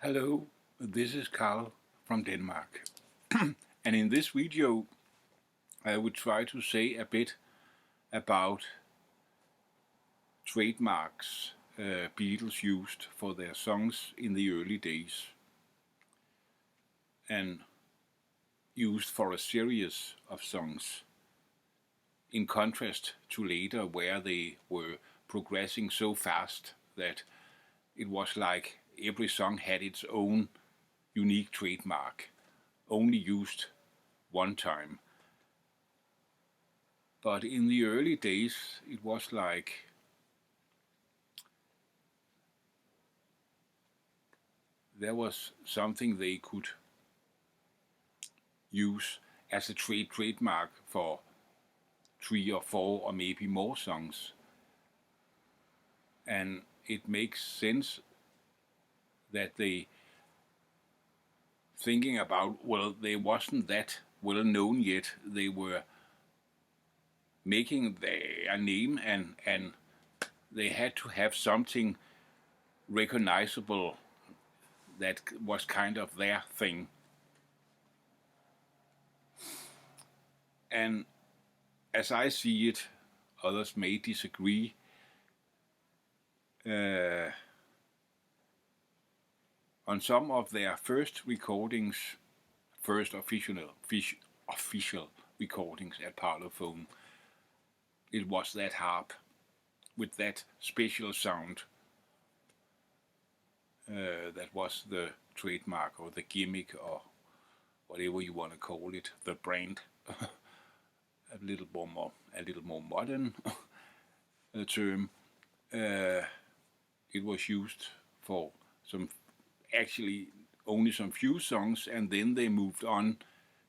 Hello, this is Carl from Denmark. And in this video I would try to say a bit about trademarks Beatles used for their songs in the early days and used for a series of songs, in contrast to later where they were progressing so fast that it was like every song had its own unique trademark, only used one time. But in the early days, it was like there was something they could use as a trademark for 3 or 4 or maybe more songs. And it makes sense that they thinking about, well, they wasn't that well known yet. They were making their name and they had to have something recognizable that was kind of their thing. And as I see it, others may disagree. On some of their first recordings, first official recordings at Parlophone, it was that harp with that special sound that was the trademark or the gimmick or whatever you want to call it, the brand. a little more modern term. It was used for actually only some few songs, and then they moved on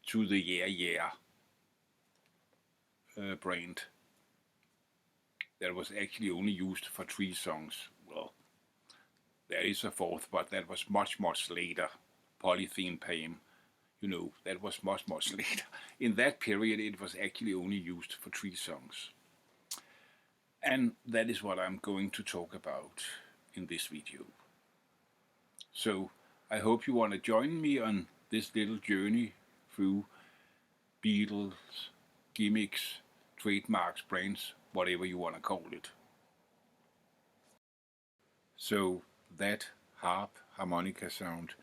to the Yeah brand that was actually only used for 3 songs. Well, there is a fourth, but that was much later. Polythene Pam, that was much later. In that period, it was actually only used for 3 songs. And that is what I'm going to talk about in this video. So I hope you want to join me on this little journey through Beatles, gimmicks, trademarks, brands, whatever you want to call it. So that harp harmonica sound,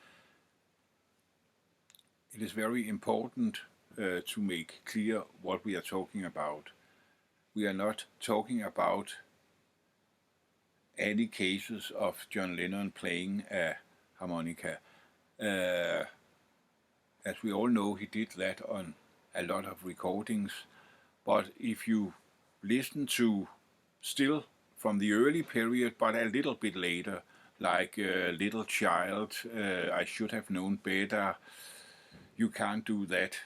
it is very important to make clear what we are talking about. We are not talking about any cases of John Lennon playing a harmonica. As we all know, he did that on a lot of recordings. But if you listen to still from the early period, but a little bit later, like Little Child, I Should Have Known Better, You Can't Do That,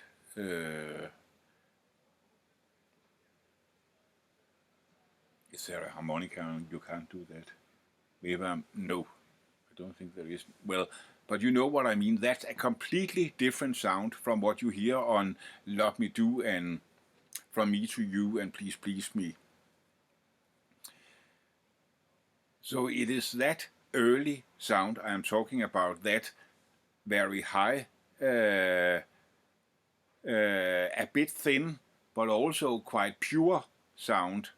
is there a harmonica on You Can't Do That? Maybe no, I don't think there is. Well, but you know what I mean. That's a completely different sound from what you hear on Love Me Do and From Me to You and Please Please Me. So it is that early sound I am talking about, that very high, a bit thin, but also quite pure sound.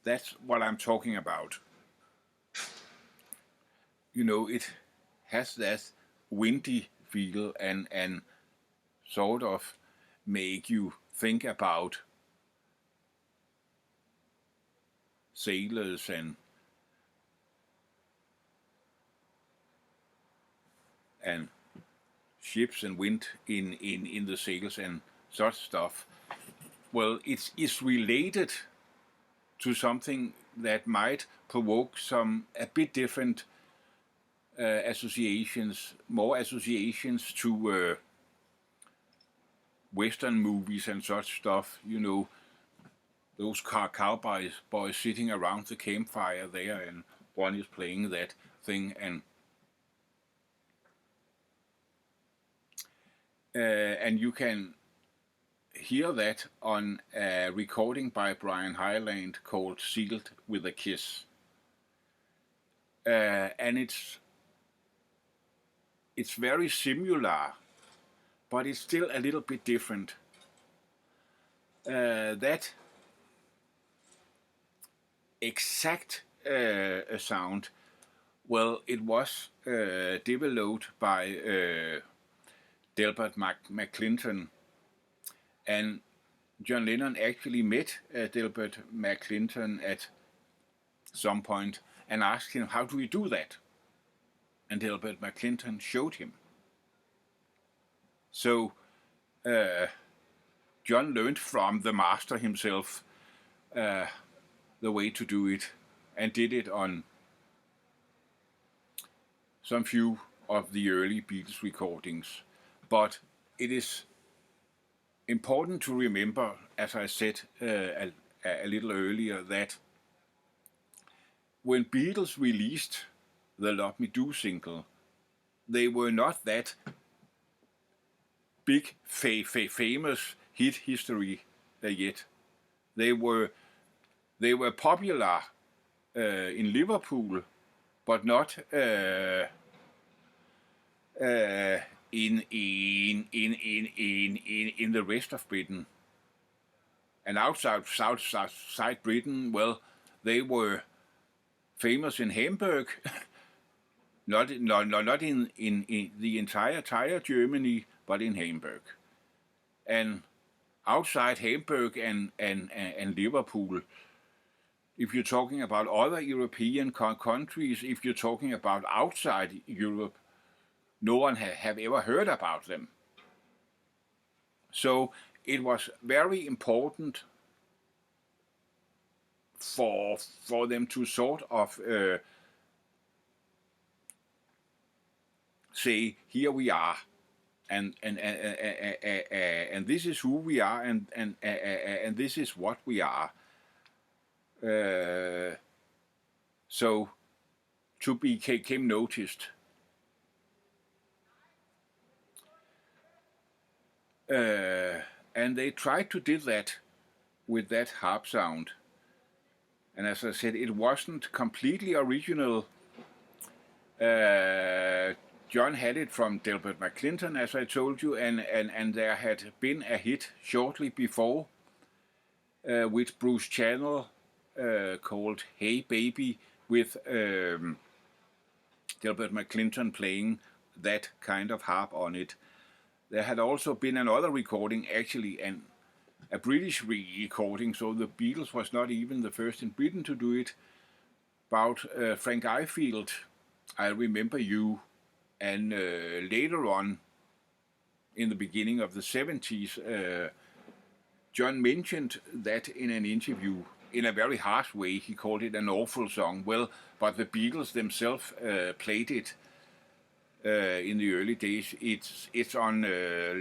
That's what I'm talking about. It has that windy feel and sort of make you think about sailors and ships and wind in the sails and such stuff. Well, it's related to something that might provoke some a bit different associations, more associations to Western movies and such stuff. Those cowboys sitting around the campfire there, and one is playing that thing, and you can hear that on a recording by Brian Hyland called Sealed with a Kiss. and it's very similar, but it's still a little bit different. That exact sound, well, it was developed by Delbert McClinton, and John Lennon actually met Delbert McClinton at some point and asked him, how do you do that? And Delbert McClinton showed him. So John learned from the master himself the way to do it, and did it on some few of the early Beatles recordings. But it is important to remember, as I said a little earlier, that when Beatles released the Love Me Do single, they were not that big famous hit history yet. They were popular in Liverpool, but not in the rest of Britain. And outside Britain, well, they were famous in Hamburg, not in the entire Germany, but in Hamburg. And outside Hamburg and Liverpool, if you're talking about other European countries, if you're talking about outside Europe, no one have ever heard about them. So it was very important for them to sort of say, here we are, and this is who we are, and this is what we are. So to became noticed. And they tried to do that with that harp sound. And as I said, it wasn't completely original. John had it from Delbert McClinton, as I told you, and there had been a hit shortly before with Bruce Channel called Hey Baby, with Delbert McClinton playing that kind of harp on it. There had also been another recording, actually a British recording, so the Beatles was not even the first in Britain to do it, about Frank Ifield, I Remember You. And later on, in the beginning of the 70s, John mentioned that in an interview in a very harsh way. He called it an awful song. Well, but the Beatles themselves played it in the early days. It's on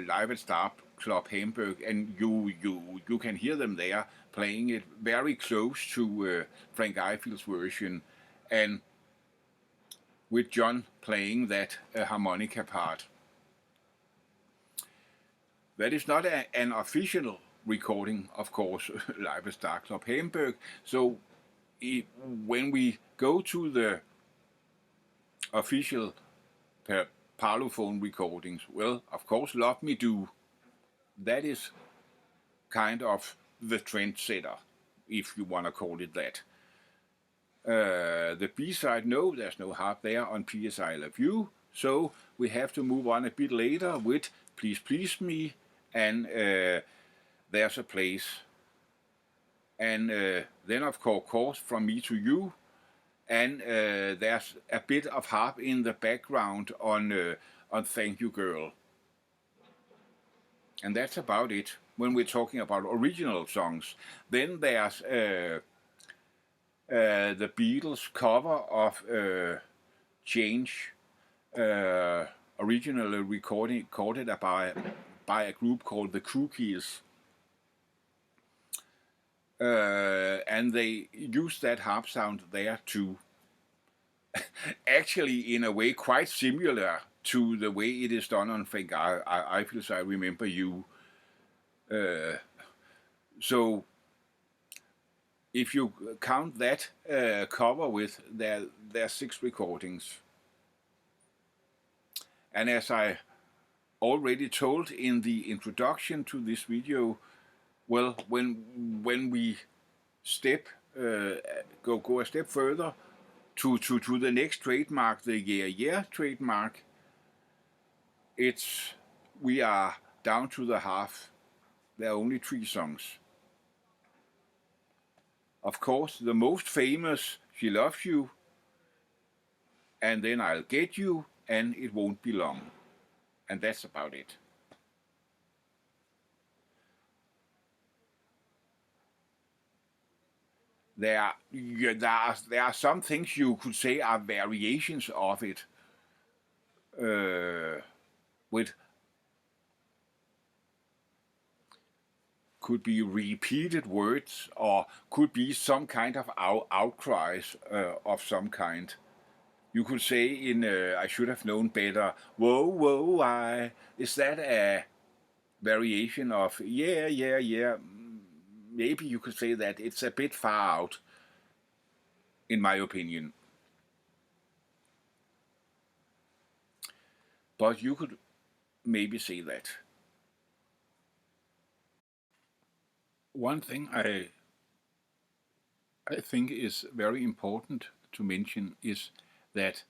Live at Star Club Hamburg, and you can hear them there playing it very close to Frank Ifield's version, and with John playing that harmonica part. That is not an official recording, of course, Live at Star Club Hamburg. So when we go to the official Parlophone recordings, well, of course, Love Me Do, that is kind of the trendsetter, if you want to call it that. The B-side, no, there's no harp there on P.S. I Love You, so we have to move on a bit later with Please Please Me and There's a Place. And then, of course, From Me to You, and there's a bit of harp in the background on Thank You Girl. And that's about it when we're talking about original songs. Then there's the Beatles cover of Change, originally recorded by a group called the Crookies. And they used that harp sound there too. Actually, in a way, quite similar to the way it is done on Frank Ifield's I Remember You. So if you count that cover with, there are 6 recordings. And as I already told in the introduction to this video, well, when we go a step further to the next trademark, the yeah trademark, we are down to the half. There are only 3 songs. Of course, the most famous, She Loves You, and then I'll Get You, and It Won't Be Long. And that's about it. There are some things you could say are variations of it, with could be repeated words, or could be some kind of outcries of some kind. You could say in I Should Have Known Better, whoa, whoa, is that a variation of yeah, yeah, yeah? Maybe you could say that it's a bit far out, in my opinion. But you could maybe say that. One thing I think is very important to mention is that,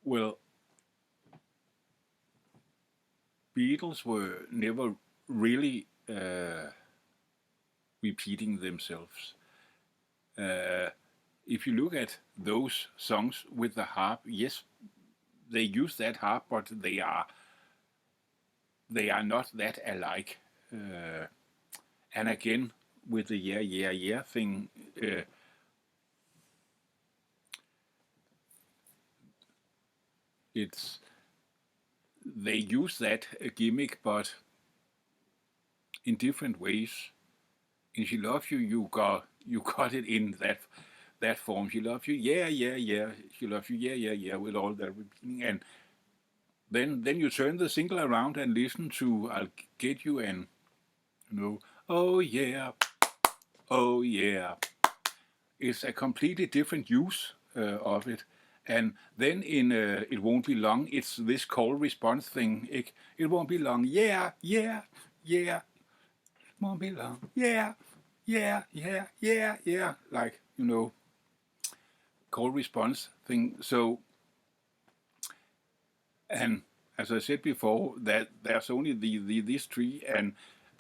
well, Beatles were never really repeating themselves. If you look at those songs with the harp, yes, they use that harp, but they are not that alike. And again, with the yeah, yeah, yeah thing, they use that gimmick, but in different ways. In She Loves You, you got it in that form. She loves you, yeah, yeah, yeah. She loves you, yeah, yeah, yeah, with all that repeating. And then you turn the single around and listen to I'll Get You, and oh yeah, oh yeah. It's a completely different use of it. And then in It Won't Be Long, it's this call response thing. It won't be long. Yeah, yeah, yeah. It won't be long. Yeah, yeah, yeah, yeah, yeah. Like, call response thing. So, and as I said before, that there's only these 3, and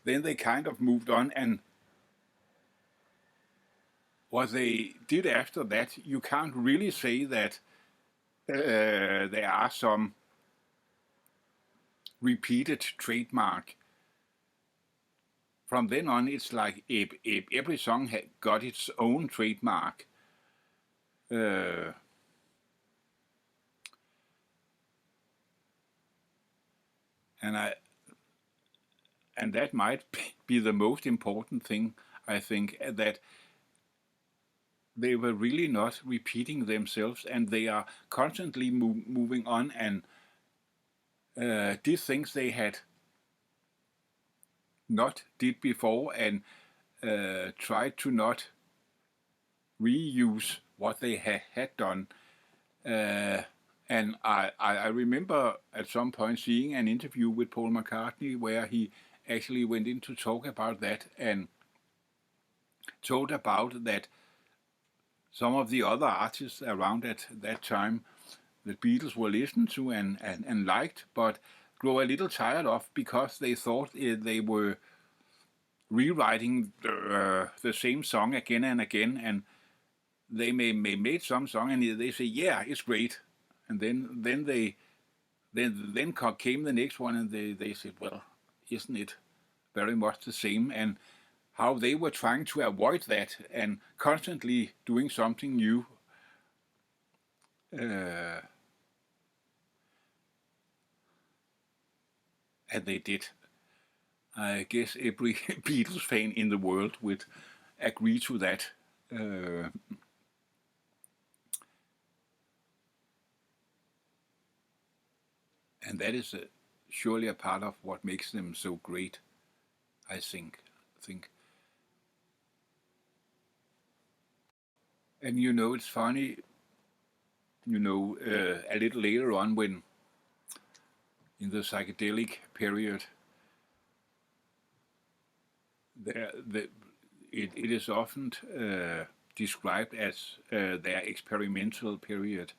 then they kind of moved on. And what they did after that, you can't really say that there are some repeated trademark. From then on, it's like every song got its own trademark. And that might be the most important thing, I think, that they were really not repeating themselves, and they are constantly moving on and did things they had not did before, and tried to not reuse what they had done. And I remember at some point seeing an interview with Paul McCartney where he actually went in to talk about that, and told about that some of the other artists around at that time the Beatles were listened to and liked, but grew a little tired of, because they thought they were rewriting the same song again and again, and they made some song and they say, yeah, it's great, and then came the next one, and they said, well, isn't it very much the same? And how they were trying to avoid that and constantly doing something new. And they did. I guess every Beatles fan in the world would agree to that. And that is surely a part of what makes them so great, I think. And you know, it's funny, you know, a little later on when in the psychedelic period, there, it is often described as their experimental period.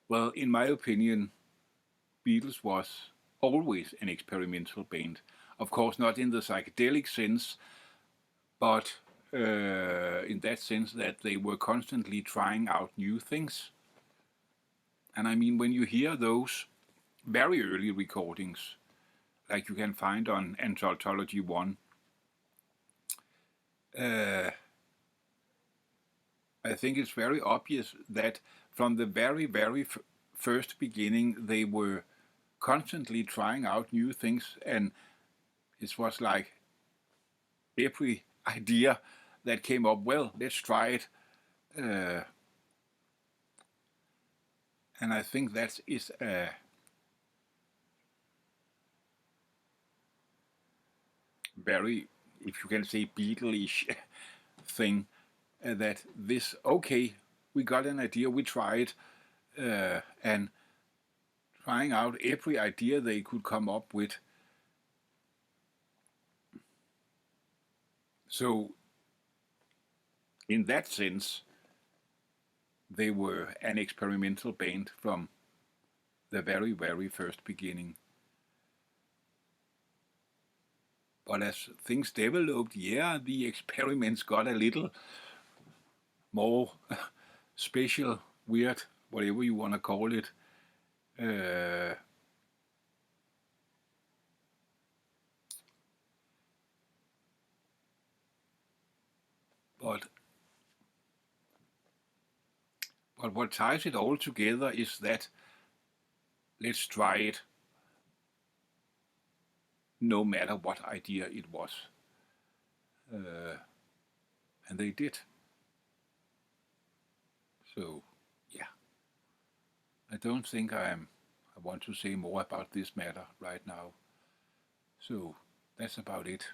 Well, in my opinion, Beatles was always an experimental band. Of course, not in the psychedelic sense, but in that sense that they were constantly trying out new things. And I mean, when you hear those very early recordings, like you can find on Anthology 1, uh, I think it's very obvious that from the very first beginning, they were constantly trying out new things, and it was like every idea that came up, well, let's try it. Uh, and I think that is a very, if you can say, Beatle-ish thing. That this, okay, we got an idea, we tried, and trying out every idea they could come up with. So, in that sense, they were an experimental band from the very first beginning. But as things developed, yeah, the experiments got a little more special, weird, whatever you want to call it. Uh, but but what ties it all together is that let's try it, no matter what idea it was, uh, and they did. So yeah, I don't think I want to say more about this matter right now. So that's about it.